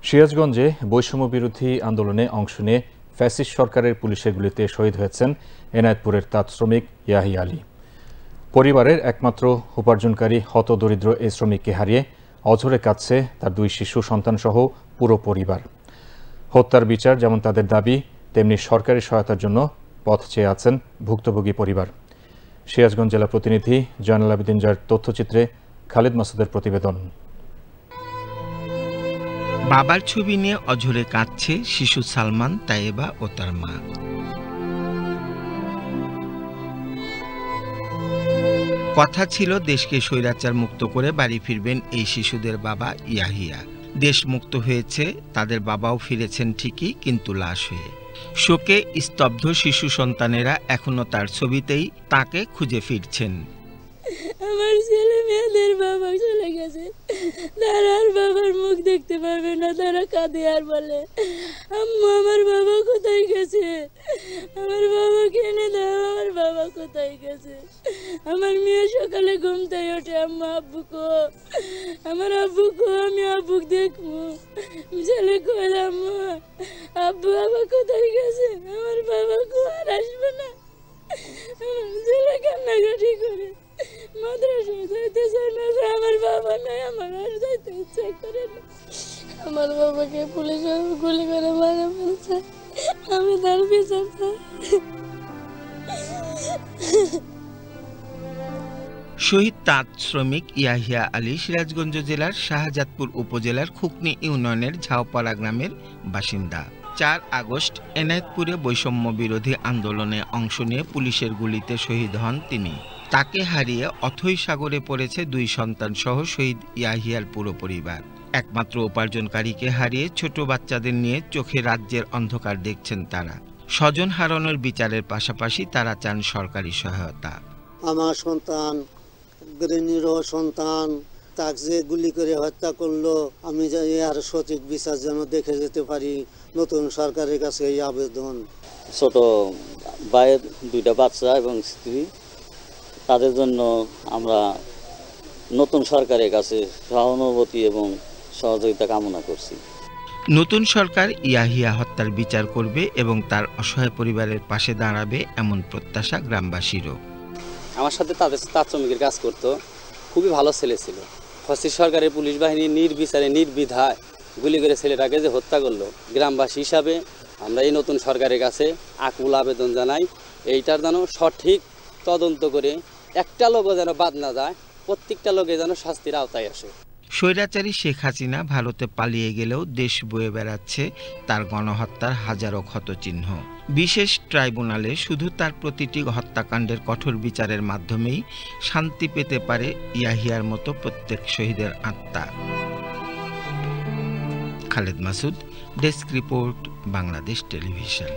সিরাজগঞ্জে বৈষম্য বিরোধী আন্দোলনে অংশ নিয়ে ফ্যাসিস্ট সরকারের পুলিশের গুলিতে শহীদ হয়েছেন এনায়েতপুরের তাঁত শ্রমিক ইয়াহিয়া আলী। পরিবারের একমাত্র উপার্জনকারী হতদরিদ্র এই শ্রমিককে হারিয়ে অঝরে কাঁদছে তার দুই শিশু সন্তানসহ পুরো পরিবার। হত্যার বিচার যেমন তাদের দাবি, তেমনি সরকারি সহায়তার জন্য পথ চেয়ে আছেন ভুক্তভোগী পরিবার। সিরাজগঞ্জ জেলা প্রতিনিধি জয়নাল আবেদিন জয়ের তথ্যচিত্রে খালিদ মাসুদের প্রতিবেদন। বাবার ছবি নিয়ে অঝরে কাঁদছে শিশু সালমান, তায়েবা ও তার মা। কথা ছিল দেশকে স্বৈরাচার মুক্ত করে বাড়ি ফিরবেন এই শিশুদের বাবা ইয়াহিয়া। দেশ মুক্ত হয়েছে, তাদের বাবাও ফিরেছেন ঠিকই, কিন্তু লাশ হয়ে। শোকে স্তব্ধ শিশু সন্তানেরা এখনো তার ছবিতেই তাকে খুঁজে ফিরছেন। আমার ছেলে মেয়েদের বাবা চলে গেছে, তারা আর বাবার মুখ দেখতে পারবে না। তারা কাঁদে আর বলে, আম্মু আমার বাবা কোথায় গেছে, আমার বাবাকে এনে দাও, আমার বাবা কোথায় গেছে। আমার মেয়ে সকালে ঘুম থেকে ওঠে, আম্মা আব্বু কো, আমার আব্বু কো, আমি আব্বু দেখবো। ছেলে কই, আম্মু আব্বু বাবা কোথায় গেছে, আমার বাবা কো আর আসবে না। ছেলে কান্নাকাটি করে মাদ্রাসায় যাইতে চায় না, আমার বাবা নাই, আমার আর যাইতে ইচ্ছা করে না। আমার বাবাকে পুলিশ গুলি করে মারা ফেলছে, আমি তার বিচার চাই। শহীদ তাঁত শ্রমিক ইয়াহিয়া আলী সিরাজগঞ্জ জেলার শাহজাদপুর উপজেলার খুকনি ইউনিয়নের ঝাউপাড়া গ্রামের বাসিন্দা। 4 আগস্ট এনায়েতপুরে বৈষম্য বিরোধী আন্দোলনে অংশ নিয়ে পুলিশের গুলিতে শহীদ হন তিনি। তাকে হারিয়ে অথৈ সাগরে পড়েছে 2 সন্তান সহ শহীদ ইয়াহিয়ার পুরো পরিবার। একমাত্র উপার্জনকারীকে হারিয়ে ছোট বাচ্চাদের নিয়ে চোখে রাজ্যের অন্ধকার দেখছেন তারা। স্বজন হারানোর বিচারের পাশাপাশি তারা চান সরকারি সহায়তা। আমার সন্তান, নিরহ সন্তান, তাকে যে গুলি করে হত্যা করলো, আমি আর সঠিক বিচার যেন দেখে যেতে পারি, নতুন সরকারের কাছে এই আবেদন। ছোট ভাইয়ের 2টা বাচ্চা এবং স্ত্রী, তাদের জন্য আমরা নতুন সরকারের কাছে সহানুভূতি এবং সহযোগিতা কামনা করছি। নতুন সরকার ইয়াহিয়া হত্যার বিচার করবে এবং তার অসহায় পরিবারের পাশে দাঁড়াবে, এমন প্রত্যাশা গ্রামবাসীরও। আমার সাথে তাঁত শ্রমিকের কাজ করতো, খুবই ভালো ছেলে ছিল। ফ্যাসিস্ট সরকারের পুলিশ বাহিনী নির্বিচারে নির্বিধায় গুলি করে ছেলেটাকে যে হত্যা করলো, গ্রামবাসী হিসাবে আমরা এই নতুন সরকারের কাছে আকুল আবেদন জানাই, এইটার যেন সঠিক তদন্ত করে একটা লোকও যেন বাদ না যায়, প্রত্যেকটা লোকে যেন শাস্তির আওতায় আসে। স্বৈরাচারী শেখ হাসিনা ভারতে পালিয়ে গেলেও দেশ বয়ে বেড়াচ্ছে তার গণহত্যার হাজারো ক্ষতচিহ্ন। বিশেষ ট্রাইব্যুনালে শুধু তার প্রতিটি হত্যাকাণ্ডের কঠোর বিচারের মাধ্যমেই শান্তি পেতে পারে ইয়াহিয়ার মতো প্রত্যেক শহীদের আত্মা। Khalid Masud, desk report, Bangladesh television.